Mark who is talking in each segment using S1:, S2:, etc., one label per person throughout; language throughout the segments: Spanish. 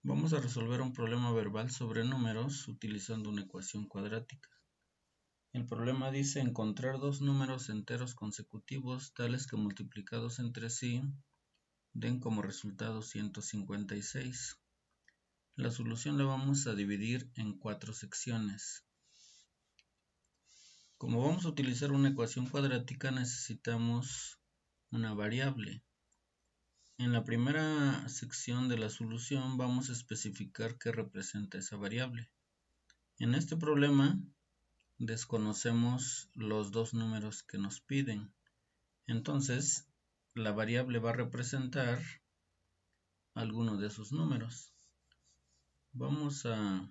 S1: Vamos a resolver un problema verbal sobre números utilizando una ecuación cuadrática. El problema dice encontrar dos números enteros consecutivos tales que multiplicados entre sí den como resultado 156. La solución la vamos a dividir en 4 secciones. Como vamos a utilizar una ecuación cuadrática, necesitamos una variable. En la primera sección de la solución vamos a especificar qué representa esa variable. En este problema desconocemos los dos números que nos piden. Entonces, la variable va a representar alguno de esos números. Vamos a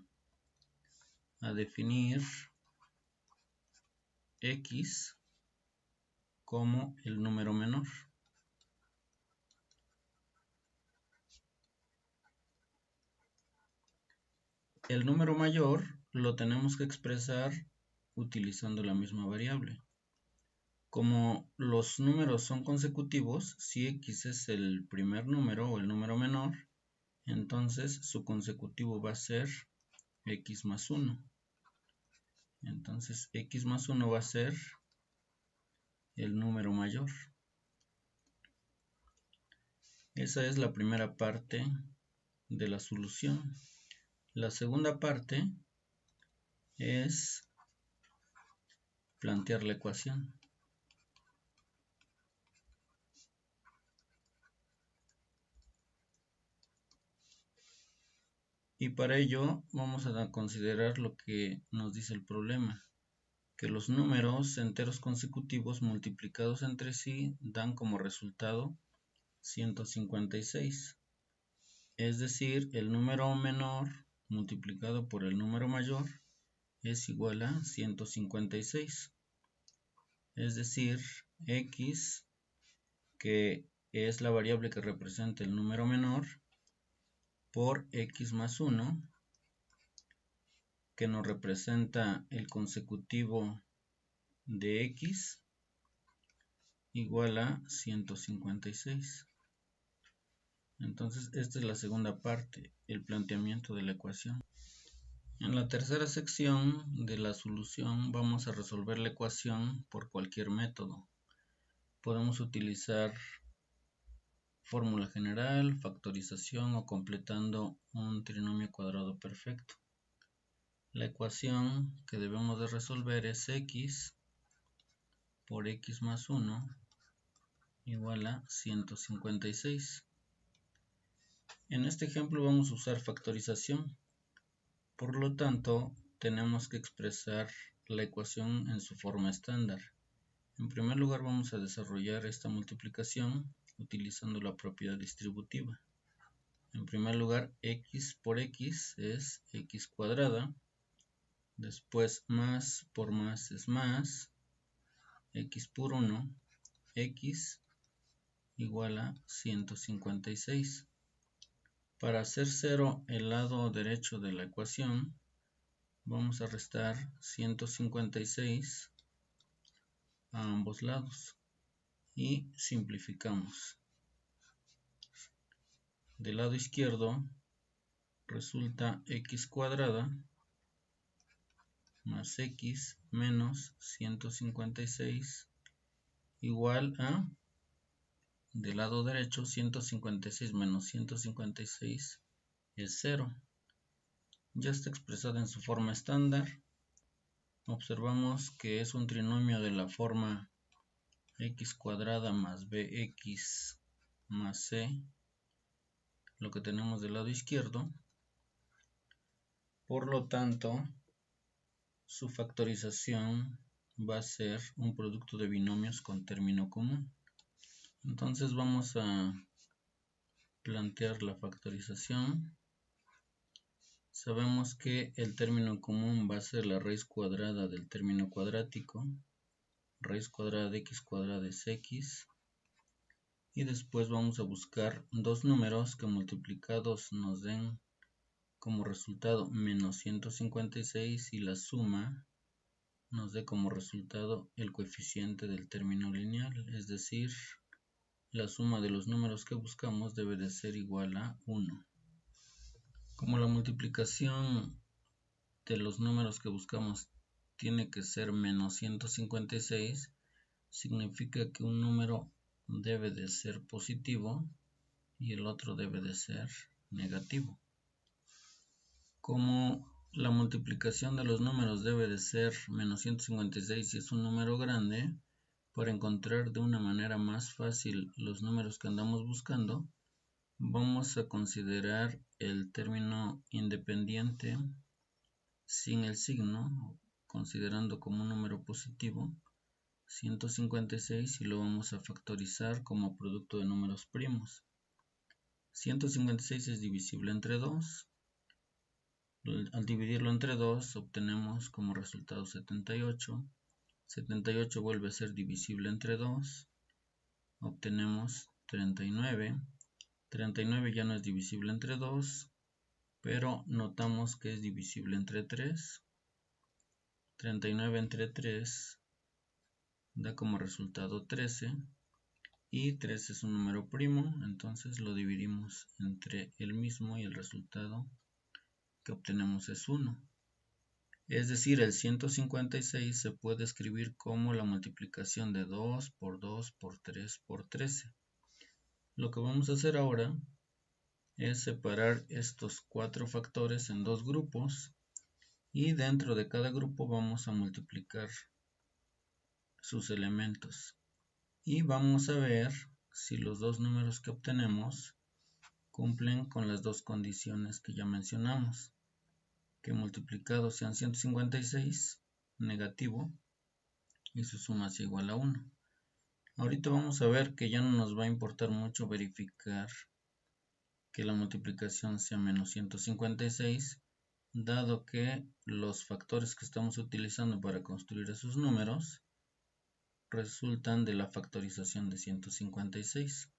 S1: definir x como el número menor. El número mayor lo tenemos que expresar utilizando la misma variable. Como los números son consecutivos, si x es el primer número o el número menor, entonces su consecutivo va a ser x más 1. Entonces x más 1 va a ser el número mayor. Esa es la primera parte de la solución. La segunda parte es plantear la ecuación. Y para ello vamos a considerar lo que nos dice el problema, que los números enteros consecutivos multiplicados entre sí dan como resultado 156. Es decir, el número menor multiplicado por el número mayor es igual a 156. Es decir, x, que es la variable que representa el número menor, por x más 1, que nos representa el consecutivo de x, igual a 156. Entonces esta es la segunda parte, el planteamiento de la ecuación. En la tercera sección de la solución vamos a resolver la ecuación por cualquier método. Podemos utilizar fórmula general, factorización o completando un trinomio cuadrado perfecto. La ecuación que debemos de resolver es x por x más 1 igual a 156. En este ejemplo vamos a usar factorización. Por lo tanto, tenemos que expresar la ecuación en su forma estándar. En primer lugar vamos a desarrollar esta multiplicación utilizando la propiedad distributiva. En primer lugar, x por x es x cuadrada. Después más por más es más. X por 1, x igual a 156. Para hacer 0 el lado derecho de la ecuación, vamos a restar 156 a ambos lados y simplificamos. Del lado izquierdo resulta x cuadrada más x menos 156 igual a, del lado derecho, 156 menos 156 es 0. Ya está expresada en su forma estándar. Observamos que es un trinomio de la forma x cuadrada más bx más c, lo que tenemos del lado izquierdo. Por lo tanto, su factorización va a ser un producto de binomios con término común. Entonces vamos a plantear la factorización. Sabemos que el término común va a ser la raíz cuadrada del término cuadrático. Raíz cuadrada de x cuadrada es x. Y después vamos a buscar dos números que multiplicados nos den como resultado menos 156 y la suma nos dé como resultado el coeficiente del término lineal, es decir, la suma de los números que buscamos debe de ser igual a 1. Como la multiplicación de los números que buscamos tiene que ser menos 156, significa que un número debe de ser positivo y el otro debe de ser negativo. Como la multiplicación de los números debe de ser menos 156 si es un número grande, para encontrar de una manera más fácil los números que andamos buscando, vamos a considerar el término independiente sin el signo, considerando como un número positivo, 156, y lo vamos a factorizar como producto de números primos. 156 es divisible entre 2. Al dividirlo entre 2 obtenemos como resultado 78. 78 vuelve a ser divisible entre 2. Obtenemos 39. 39 ya no es divisible entre 2, pero notamos que es divisible entre 3. 39 entre 3 da como resultado 13. Y 3 es un número primo, entonces lo dividimos entre el mismo y el resultado que obtenemos es 1. Es decir, el 156 se puede escribir como la multiplicación de 2 por 2 por 3 por 13. Lo que vamos a hacer ahora es separar estos 4 factores en 2 grupos y dentro de cada grupo vamos a multiplicar sus elementos. Y vamos a ver si los dos números que obtenemos cumplen con las dos condiciones que ya mencionamos, que multiplicados sean 156 negativo y su suma sea igual a 1. Ahorita vamos a ver que ya no nos va a importar mucho verificar que la multiplicación sea menos 156, dado que los factores que estamos utilizando para construir esos números resultan de la factorización de 156.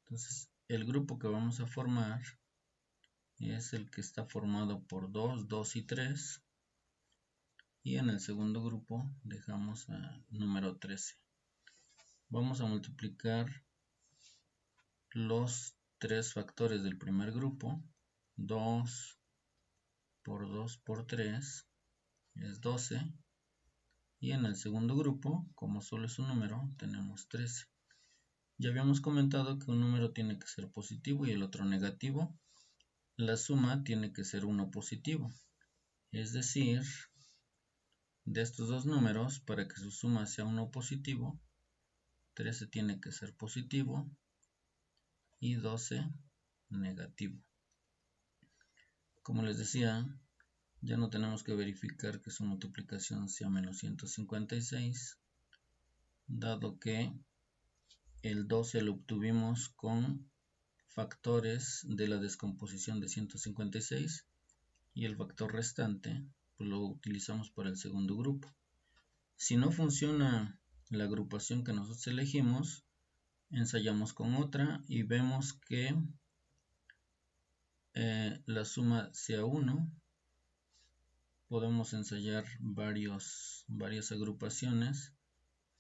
S1: Entonces, el grupo que vamos a formar es el que está formado por 2, 2 y 3. Y en el segundo grupo dejamos al número 13. Vamos a multiplicar los 3 factores del primer grupo. 2 por 2 por 3 es 12. Y en el segundo grupo, como solo es un número, tenemos 13. Ya habíamos comentado que un número tiene que ser positivo y el otro negativo. La suma tiene que ser uno positivo. Es decir, de estos dos números, para que su suma sea uno positivo, 13 tiene que ser positivo y 12 negativo. Como les decía, ya no tenemos que verificar que su multiplicación sea menos 156, dado que el 12 lo obtuvimos con factores de la descomposición de 156 y el factor restante pues lo utilizamos para el segundo grupo. Si no funciona la agrupación que nosotros elegimos, ensayamos con otra y vemos que la suma sea 1. Podemos ensayar varias agrupaciones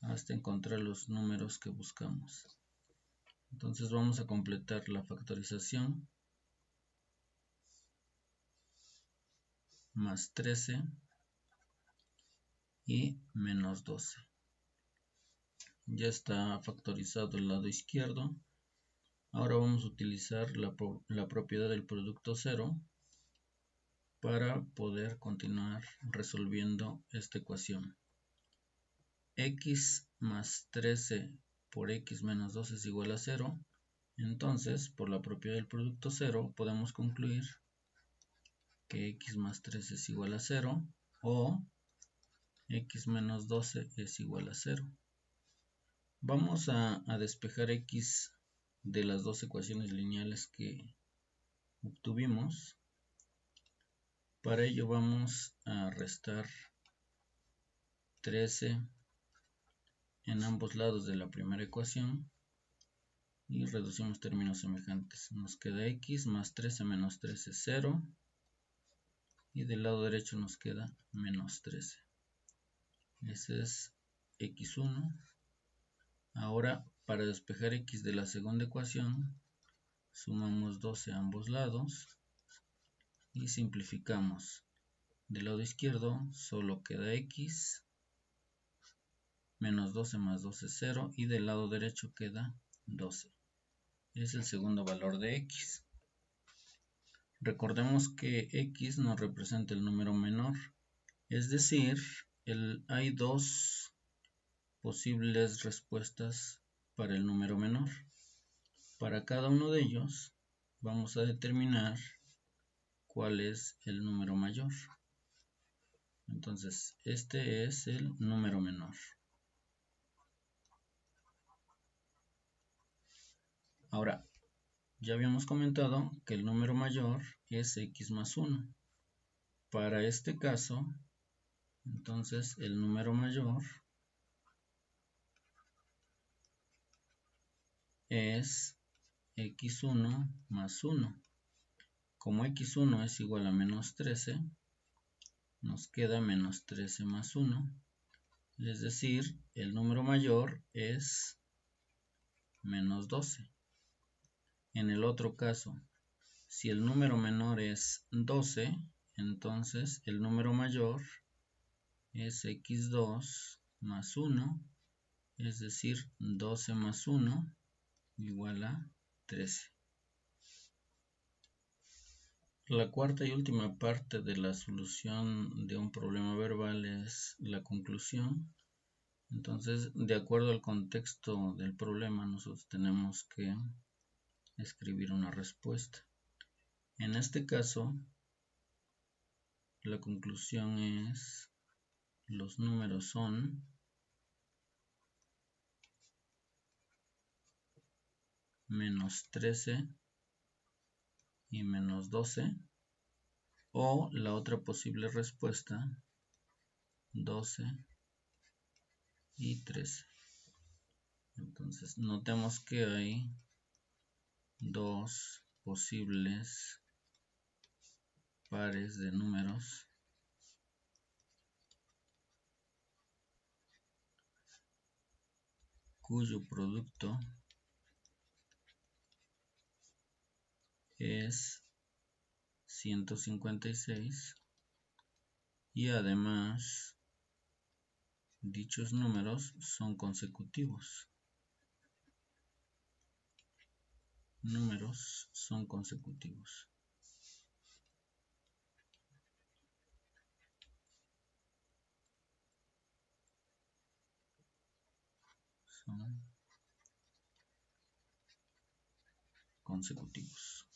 S1: hasta encontrar los números que buscamos. Entonces vamos a completar la factorización. Más 13 y menos 12. Ya está factorizado el lado izquierdo. Ahora vamos a utilizar la propiedad del producto cero para poder continuar resolviendo esta ecuación. X más 13 por x menos 12 es igual a 0. Entonces, por la propiedad del producto cero, podemos concluir que x más 13 es igual a 0 o x menos 12 es igual a 0. Vamos a despejar x de las dos ecuaciones lineales que obtuvimos. Para ello vamos a restar 13 en ambos lados de la primera ecuación y reducimos términos semejantes. Nos queda x más 13 menos 13 es 0 y del lado derecho nos queda menos 13. Ese es x1. Ahora, para despejar x de la segunda ecuación, sumamos 12 a ambos lados y simplificamos. Del lado izquierdo solo queda x, menos 12 más 12 es 0, y del lado derecho queda 12. Es el segundo valor de x. Recordemos que x nos representa el número menor, es decir, hay dos posibles respuestas para el número menor. Para cada uno de ellos vamos a determinar cuál es el número mayor. Entonces, este es el número menor. Ahora, ya habíamos comentado que el número mayor es x más 1. Para este caso, entonces el número mayor es x1 más 1. Como x1 es igual a menos 13, nos queda menos 13 más 1. Es decir, el número mayor es menos 12. En el otro caso, si el número menor es 12, entonces el número mayor es x2 más 1, es decir, 12 más 1 igual a 13. La cuarta y última parte de la solución de un problema verbal es la conclusión. Entonces, de acuerdo al contexto del problema, nosotros tenemos que escribir una respuesta. En este caso, la conclusión es: los números son menos 13 y menos 12, o la otra posible respuesta, 12 y 13. Entonces, notemos que hay dos posibles pares de números cuyo producto es 156 y además dichos números son consecutivos. Números son consecutivos. Son consecutivos.